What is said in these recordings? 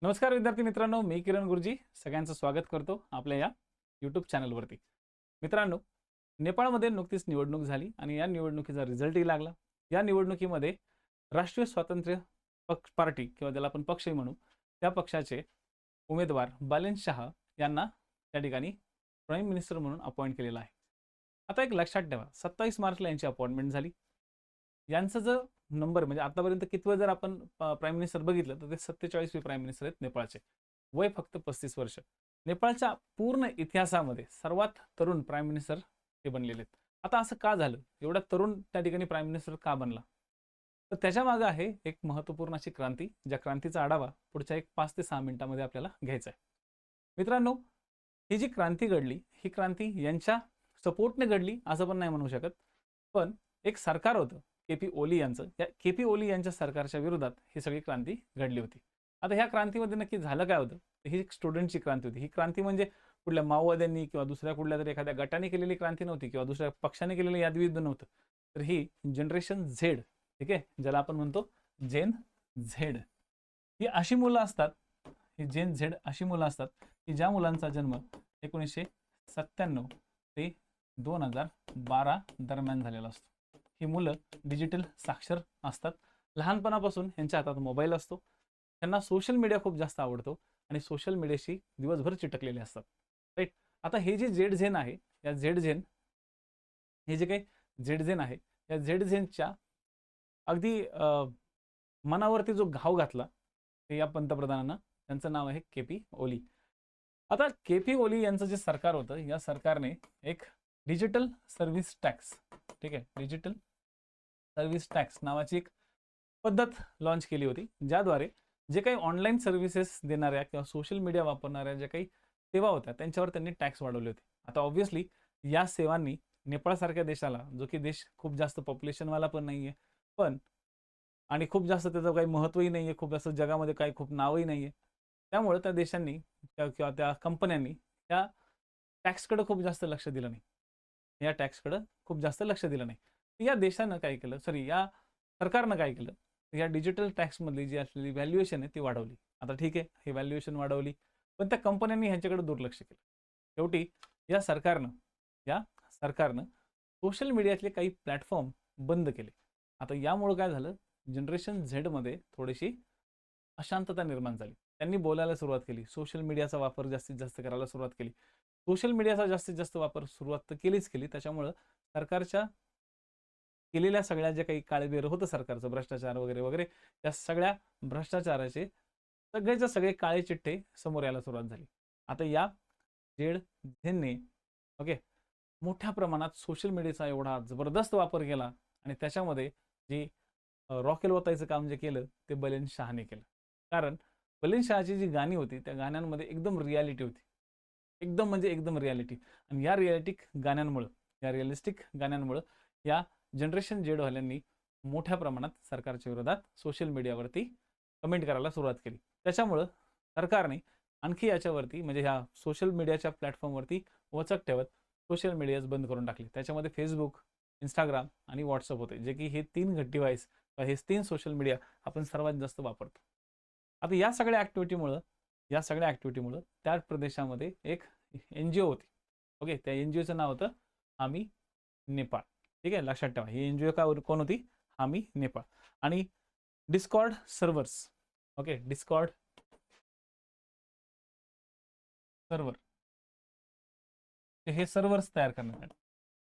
नमस्कार विद्यार्थी मित्रांनो, मी किरण गुरुजी सगळ्यांचं स्वागत करतो आपल्या या यूट्यूब चॅनलवरती. मित्रांनो, नेपाळमध्ये नुकतीच निवडणूक झाली आणि या निवडणुकीचा रिझल्टही लागला. या निवडणुकीमध्ये राष्ट्रीय स्वातंत्र्य पक्ष पार्टी किंवा ज्याला आपण पक्षही म्हणू, त्या पक्षाचे उमेदवार बालेन शाह यांना त्या ठिकाणी प्राईम मिनिस्टर म्हणून अपॉइंट केलेलं आहे. आता एक लक्षात ठेवा, 27 मार्चला यांची अपॉइंटमेंट झाली. यांचा जो नंबर म्हणजे आतापर्यंत कितवं जर आपण प्राईम मिनिस्टर बघितलं तर ते 47वे प्राईम मिनिस्टर आहेत नेपाळचे. वय फक्त 35 वर्ष. नेपाळच्या पूर्ण इतिहासामध्ये सर्वात तरुण प्राईम मिनिस्टर ते बनलेले आहेत. आता असं का झालं? एवढा तरुण त्या ठिकाणी प्राईम मिनिस्टर का बनला? तर त्याच्या मागे आहे एक महत्त्वपूर्ण अशी क्रांती, ज्या क्रांतीचा आढावा पुढच्या एक 5 ते 6 मिनिटांमध्ये आपल्याला घ्यायचा आहे. मित्रांनो, ही जी क्रांती घडली, ही क्रांती यांच्या सपोर्टने घडली असं पण नाही म्हणू शकत. पण एक सरकार होतं केपी ओली यांचं, या केपी ओली यांच्या सरकारच्या विरोधात ही सगळी क्रांती घडली होती. आता ह्या क्रांतीमध्ये नक्की झालं काय होतं? ही एक स्टुडंटची क्रांती होती. ही क्रांती म्हणजे कुठल्या माओवाद्यांनी किंवा दुसऱ्या कुठल्या तरी एखाद्या गटाने केलेली क्रांती नव्हती किंवा दुसऱ्या पक्षाने केलेलं यादवियुद्ध नव्हतं. तर ही जनरेशन झेड, ठीक आहे, ज्याला आपण म्हणतो जेन झेड, ही अशी मुलं असतात, ही जेन झेड अशी मुलं असतात की ज्या मुलांचा जन्म 1997 ते 2012 दरम्यान झालेला असतो. ही मुलं डिजिटल साक्षर असतात. लहानपणापासून यांच्या हातात मोबाईल असतो. त्यांना सोशल मीडिया खूप जास्त आवडतो आणि सोशल मीडियाशी दिवसभर चिटकलेले असतात. राईट. आता हे जे झेड झेन आहे, या झेड झेन, हे जे काही झेड झेन आहे, या झेड झेनच्या अगदी मनावरती जो घाव घातला ते या पंतप्रधानांना, त्यांचं नाव आहे केपी ओली. आता केपी ओली यांचं जे सरकार होतं, या सरकारने एक डिजिटल सर्व्हिस टॅक्स, ठीक आहे, डिजिटल सर्व्हिस टॅक्स नावाची एक पद्धत लॉन्च केली होती, ज्याद्वारे जे काही ऑनलाईन सर्व्हिसेस देणाऱ्या किंवा सोशल मीडिया वापरणाऱ्या ज्या काही सेवा होत्या त्यांच्यावर त्यांनी टॅक्स वाढवले होते. आता ऑब्व्हियसली या सेवांनी नेपाळसारख्या देशाला, जो की देश खूप जास्त पॉप्युलेशनवाला पण नाही आहे, पण आणि खूप जास्त त्याचं काही महत्त्वही नाही आहे, खूप जास्त जगामध्ये काही खूप नावही नाही आहे, त्यामुळे त्या देशांनी किंवा त्या कंपन्यांनी त्या टॅक्सकडे खूप जास्त लक्ष दिलं नाही. या टॅक्सकडे खूप जास्त लक्ष दिलं नाही. या देशानं काय केलं, सॉरी, या सरकारनं काय केलं, या डिजिटल टॅक्समधली जी असलेली व्हॅल्युएशन आहे ती वाढवली. आता ठीक आहे, ही व्हॅल्युएशन वाढवली, पण त्या कंपन्यांनी ह्यांच्याकडे दुर्लक्ष केलं. शेवटी या सरकारनं सोशल मीडियातले काही प्लॅटफॉर्म बंद केले. आता यामुळे काय झालं, जनरेशन झेडमध्ये थोडीशी अशांतता निर्माण झाली. त्यांनी बोलायला सुरुवात केली, सोशल मीडियाचा वापर जास्तीत जास्त करायला सुरुवात केली. सोशल मीडियाचा जास्तीत जास्त वापर सुरुवात तर केलीच केली, त्याच्यामुळं सरकारच्या केलेल्या सगळ्या जे काही काळबेर होतं सरकारचं, भ्रष्टाचार वगैरे वगैरे, त्या सगळ्या भ्रष्टाचाराचे सगळेच्या सगळे काळे चिठ्ठे समोर यायला सुरुवात झाली. आता या जेड झेनने ओके मोठ्या प्रमाणात सोशल मीडियाचा एवढा जबरदस्त वापर केला आणि त्याच्यामध्ये जे रॉकेल ओतायचं काम जे केलं ते बलेन शाहने केलं. कारण बलेन शाहची जी गाणी होती त्या गाण्यांमध्ये एकदम रियालिटी होती, एकदम म्हणजे एकदम रियालिटी. आणि या रिअलिस्टिक गाण्यांमुळं या जनरेशन जेडवाल्यांनी मोठ्या प्रमाणात सरकारच्या विरोधात सोशल मीडियावरती कमेंट करायला सुरुवात केली. त्याच्यामुळं सरकारने आणखी याच्यावरती म्हणजे ह्या सोशल मीडियाच्या प्लॅटफॉर्मवरती वचक ठेवत सोशल मीडियाज बंद करून टाकले. त्याच्यामध्ये फेसबुक, इंस्टाग्राम आणि व्हॉट्सअप होते, जे की हे 3 डिव्हाइस, हे 3 सोशल मीडिया आपण सर्वात जास्त वापरतो. आता या सगळ्या ॲक्टिव्हिटीमुळं त्या प्रदेशामध्ये एक NGO होती. ओके, त्या NGOचं नाव होतं हामी नेपाळ. ठीक आहे, लक्षात ठेवा, ही NGO कोण होती? हामी नेपाळ. आणि Discord servers, okay, Discord server, हे सर्व्हर्स तयार करण्यासाठी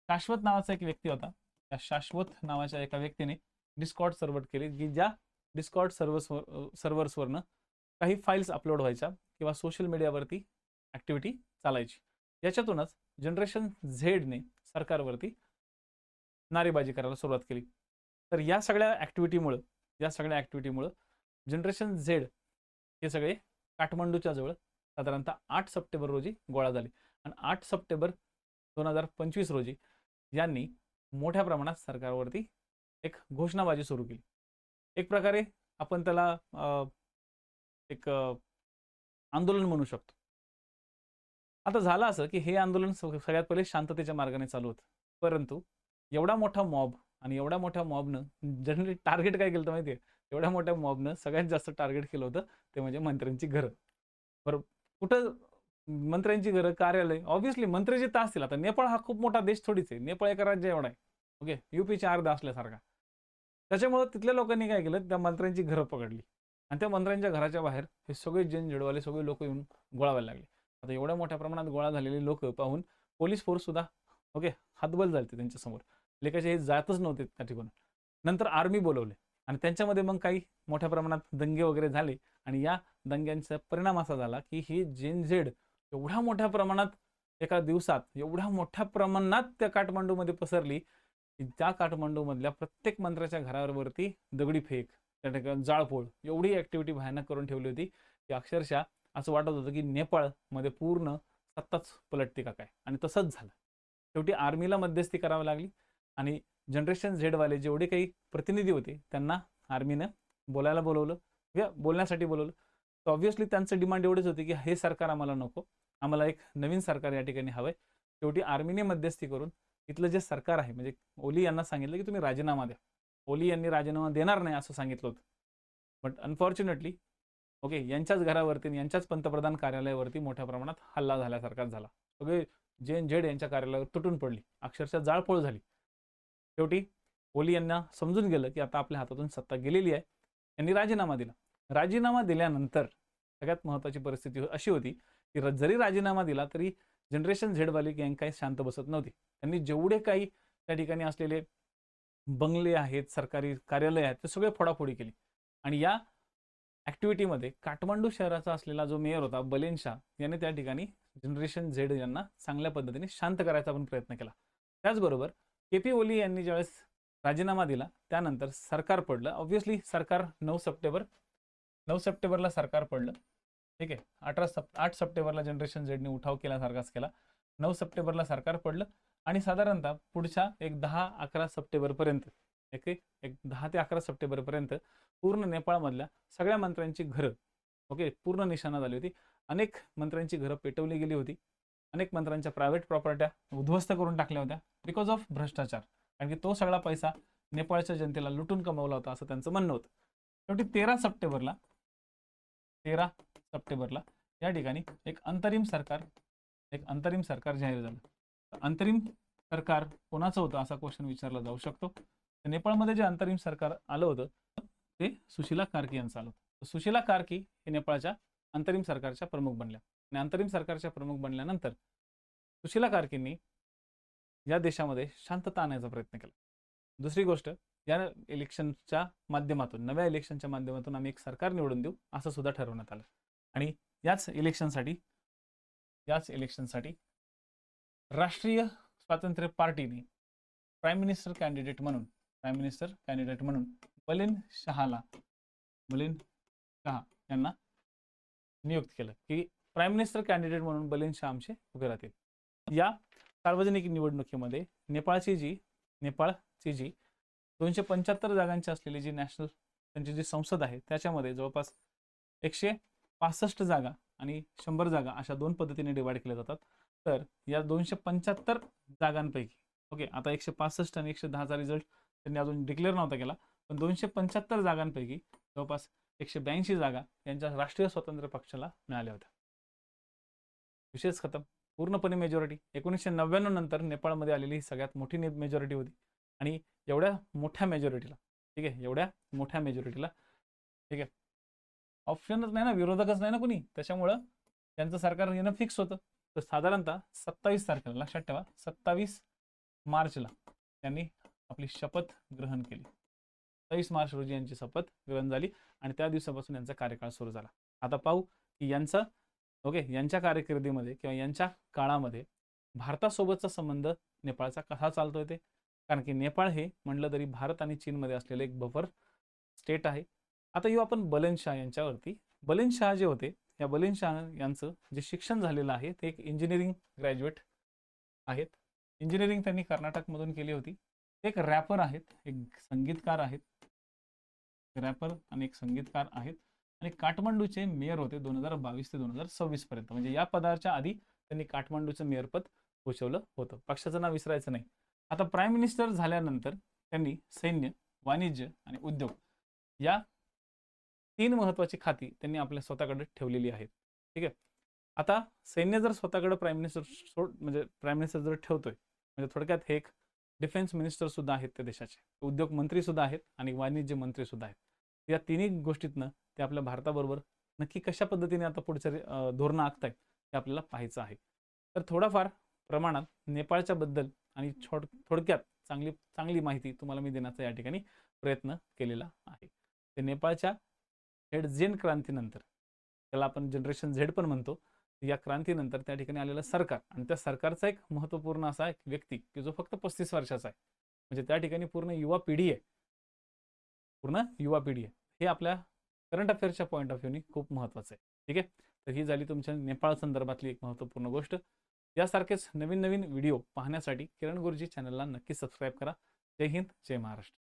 शाश्वत नावाचा एक व्यक्ती होता. त्या शाश्वत नावाच्या एका व्यक्तीने डिस्कॉर्ड सर्व्हर केले, की ज्या डिस्कॉर्ड सर्व्हर्सवरनं काही फाईल्स अपलोड व्हायच्या किंवा सोशल मीडियावरती ॲक्टिव्हिटी चालायची. याच्यातूनच जनरेशन झेडने सरकारवरती नारेबाजी करायला सुरुवात केली. तर या सगळ्या ॲक्टिव्हिटीमुळं जनरेशन झेड हे सगळे काठमांडूच्या जवळ साधारणतः 8 सप्टेंबर रोजी गोळा झाले आणि 8 सप्टेंबर 2025 रोजी यांनी मोठ्या प्रमाणात सरकारवरती एक घोषणाबाजी सुरू केली. एक प्रकारे आपण त्याला एक आंदोलन म्हणू शकतो. आता झालं असं की हे आंदोलन सगळ्यात पहिले शांततेच्या मार्गाने चालू होतं, परंतु एवढा मोठा मॉब आणि एवढ्या मोठ्या मॉबनं जनरली टार्गेट काय केलं माहिती आहे? एवढ्या मोठ्या मॉबनं सगळ्यात जास्त टार्गेट केलं होतं ते म्हणजे मंत्र्यांची घरं. बरोबर, कुठं मंत्र्यांची घरं, कार्यालय, ऑब्व्हियसली मंत्री जिथं असतील. आता नेपाळ हा खूप मोठा देश थोडीच आहे, नेपाळ एका राज्य एवढा आहे. ओके, युपीच्या अर्धा असल्यासारखा. त्याच्यामुळे तिथल्या लोकांनी काय केलं, त्या मंत्र्यांची घरं पकडली आणि त्या मंत्र्यांच्या घराच्या बाहेर हे सगळे झेडवाले सगळे लोक येऊन गोळा व्हायला लागले. आता एवढ्या मोठ्या प्रमाणात गोळा झालेले लोक पाहून पोलीस फोर्स सुद्धा ओके हातबल झाले त्यांच्यासमोर. लेखाचे हे जातच नव्हते त्या ठिकाणी. नंतर आर्मी बोलवले आणि त्यांच्यामध्ये मग काही मोठ्या प्रमाणात दंगे वगैरे झाले आणि या दंग्यांचा परिणाम असा झाला की ही जेनझेड एवढ्या मोठ्या प्रमाणात एका दिवसात एवढ्या मोठ्या प्रमाणात त्या काठमांडूमध्ये पसरली की त्या काठमांडूमधल्या प्रत्येक मंत्र्याच्या घरावरती दगडी फेक, त्या ठिकाणी जाळपोळ, एवढी ऍक्टिव्हिटी भयानक करून ठेवली होती की अक्षरशः असं वाटत होतं की नेपाळमध्ये पूर्ण सत्ताच पलटते का काय. आणि तसंच झालं. शेवटी आर्मीला मध्यस्थी करावी लागली आणि जनरेशन झेडवाले जेवढे काही प्रतिनिधी होते त्यांना आर्मीनं बोलायला बोलवलं किंवा बोलण्यासाठी बोलवलं. तर ऑब्व्हियसली त्यांचं डिमांड एवढेच होते की हे सरकार आम्हाला नको, आम्हाला एक नवीन सरकार या ठिकाणी हवंय. शेवटी आर्मीने मध्यस्थी करून इथलं जे सरकार आहे म्हणजे ओली यांना सांगितलं की तुम्ही राजीनामा द्या. ओली यांनी राजीनामा देणार नाही असं सांगितलं होतं. बट अनफॉर्च्युनेटली ओके यांच्याच घरावरती यांच्याच पंतप्रधान कार्यालयावरती मोठ्या प्रमाणात हल्ला झाल्यासारखाच झाला. सगळे जेएनझेड यांच्या कार्यालयावर तुटून पडली, अक्षरशः जाळपोळ झाली. शेवटी ओली यांना समजून गेलं की आता आपल्या हातातून सत्ता गेलेली आहे. यांनी राजीनामा दिला. राजीनामा दिल्यानंतर सगळ्यात महत्त्वाची परिस्थिती अशी होती की जरी राजीनामा दिला तरी जनरेशन झेडवाली गँग काही शांत बसत नव्हती. त्यांनी जेवढे काही त्या ठिकाणी असलेले बंगले आहेत, सरकारी कार्यालय आहेत, ते सगळे फोडाफोडी केली. आणि या ऍक्टिव्हिटीमध्ये काठमांडू शहराचा असलेला जो मेयर होता बलेन शाह याने त्या ठिकाणी जनरेशन झेड यांना चांगल्या पद्धतीने शांत करायचा पण प्रयत्न केला. त्याचबरोबर केपी ओली यांनी ज्यावेळेस राजीनामा दिला त्यानंतर सरकार पडलं. ऑब्व्हियसली सरकार 9 सप्टेंबरला सरकार पडलं. ठीक आहे, 8 सप्टेंबरला जनरेशन झेडने उठाव केल्यासारखाच केला. 9 सप्टेंबरला सरकार पडलं आणि साधारणतः पुढच्या एक 10-11 सप्टेंबरपर्यंत एक 10 ते 11 सप्टेंबरपर्यंत पूर्ण नेपाळमधल्या सगळ्या मंत्र्यांची घरं ओके पूर्ण निशाणा झाली होती. अनेक मंत्र्यांची घरं पेटवली गेली होती. अनेक मंत्र्यांच्या प्रायव्हेट प्रॉपर्ट्या उद्ध्वस्त करून टाकल्या होत्या बिकॉज ऑफ भ्रष्टाचार. कारण की तो सगळा पैसा नेपाळच्या जनतेला लुटून कमवला होता असं त्यांचं म्हणणं होतं. शेवटी 13 सप्टेंबरला या ठिकाणी एक अंतरिम सरकार जाहीर झालं. अंतरिम सरकार कोणाचं होतं असा क्वेश्चन विचारला जाऊ शकतो. नेपाळमध्ये जे अंतरिम सरकार आलं होतं ते सुशीला कार्की यांचं आलं होतं. सुशीला कार्की हे नेपाळच्या अंतरिम सरकारच्या प्रमुख बनल्या आणि अंतरिम सरकारच्या प्रमुख बनल्यानंतर सुशीला कार्कींनी या देशामध्ये शांतता आणायचा प्रयत्न केला. दुसरी गोष्ट, या इलेक्शनच्या माध्यमातून नव्या इलेक्शनच्या माध्यमातून आम्ही एक सरकार निवडून देऊ असं सुद्धा ठरवण्यात आलं. आणि याच इलेक्शनसाठी राष्ट्रीय स्वातंत्र्य पार्टीने प्राईम मिनिस्टर कॅन्डिडेट म्हणून बलेन शाह यांना नियुक्त केलं की प्राईम मिनिस्टर कॅन्डिडेट म्हणून बलेन शाह आमचे उभे राहतील. या सार्वजनिक निवडणुकीमध्ये नेपाळची जी 275 जागांची असलेली जी नॅशनल त्यांची जी संसद आहे त्याच्यामध्ये जवळपास 165 जागा आणि 100 जागा अशा दोन पद्धतीने डिवाइड केल्या जातात. तर या 275 जागांपैकी ओके आता 165 आणि 110चा रिझल्ट त्यांनी अजून डिक्लेअर नव्हता केला, पण 275 जागांपैकी जवळपास 182 जागा यांच्या राष्ट्रीय स्वातंत्र्य पक्षाला मिळाल्या होत्या. विशेष खतम, पूर्णपणे मेजॉरिटी. 1999 नंतर नेपाळमध्ये आलेली ही सगळ्यात मोठी मेजॉरिटी होती. आणि एवढ्या मोठ्या मेजॉरिटीला ठीक आहे ऑप्शनच नाही ना, विरोधकच नाही ना कुणी, त्याच्यामुळं त्यांचं सरकार येणं फिक्स होतं. तर साधारणतः 27 तारखेला लक्षात ठेवा 27 मार्चला त्यांनी आपली शपथ ग्रहण केली. 23 मार्च रोजी यांची शपथ ग्रहण झाली आणि त्या दिवसापासून यांचा कार्यकाळ सुरू झाला. आता पाहू की यांच्या कारकिर्दीमध्ये किंवा यांच्या काळामध्ये भारतासोबतचा संबंध नेपाळचा कसा चालतोय ते. कारण की नेपाळ हे म्हटलं तरी भारत आणि चीनमध्ये असलेले एक बफर स्टेट आहे. आता येऊ आपण बलेन शाह यांच्यावरती. बलेन शाह जे होते, या बलेन शाह यांचं जे शिक्षण झालेलं आहे ते एक इंजिनिअरिंग ग्रॅज्युएट आहेत. इंजिनिअरिंग त्यांनी कर्नाटकमधून केली होती. एक रॅपर आहेत, एक संगीतकार आहेत, आणि काठमांडूचे मेयर होते 2022 ते 2026 पर्यंत. म्हणजे या पदाच्या आधी त्यांनी काठमांडूचं मेयरपद भूषवलं होतं. पक्षाचं नाव विसरायचं नाही. आता प्राईम मिनिस्टर झाल्यानंतर त्यांनी सैन्य, वाणिज्य आणि उद्योग या 3 महत्त्वाची खाती त्यांनी आपल्या स्वतःकडे ठेवलेली आहेत. ठीक आहे. आता सैन्य जर स्वतःकडे प्राईम मिनिस्टर जर ठेवतोय, म्हणजे थोडक्यात हे एक डिफेन्स मिनिस्टर सुद्धा आहेत त्या देशाचे, उद्योग मंत्री सुद्धा आहेत आणि वाणिज्य मंत्री सुद्धा आहेत. या तिन्ही गोष्टीतनं ते आपल्या भारताबरोबर नक्की कशा पद्धतीने आता पुढच्या धोरणं आखतायत हे आपल्याला पाहायचं आहे. तर थोडाफार प्रमाणात नेपाळच्या बद्दल आणि थोडक्यात चांगली माहिती तुम्हाला मी देण्याचा या ठिकाणी प्रयत्न केलेला आहे. ते नेपाळच्या झेड क्रांतीनंतर, त्याला आपण जनरेशन झेड पण म्हणतो, या क्रांतीनंतर त्या ठिकाणी आलेलं सरकार आणि त्या सरकारचा एक महत्त्वपूर्ण असा एक व्यक्ती की जो फक्त 35 वर्षाचा आहे, म्हणजे त्या ठिकाणी पूर्ण युवा पिढी आहे. हे आपल्या करंट अफेअर्सच्या पॉईंट ऑफ व्ह्यूनी खूप महत्त्वाचं आहे. ठीक आहे. तर ही झाली तुमच्या नेपाळ संदर्भातली एक महत्त्वपूर्ण गोष्ट. यासारखेच नवीन व्हिडिओ पाहण्यासाठी किरण गुरुजी चॅनलला नक्की सबस्क्राईब करा. जय हिंद, जय महाराष्ट्र.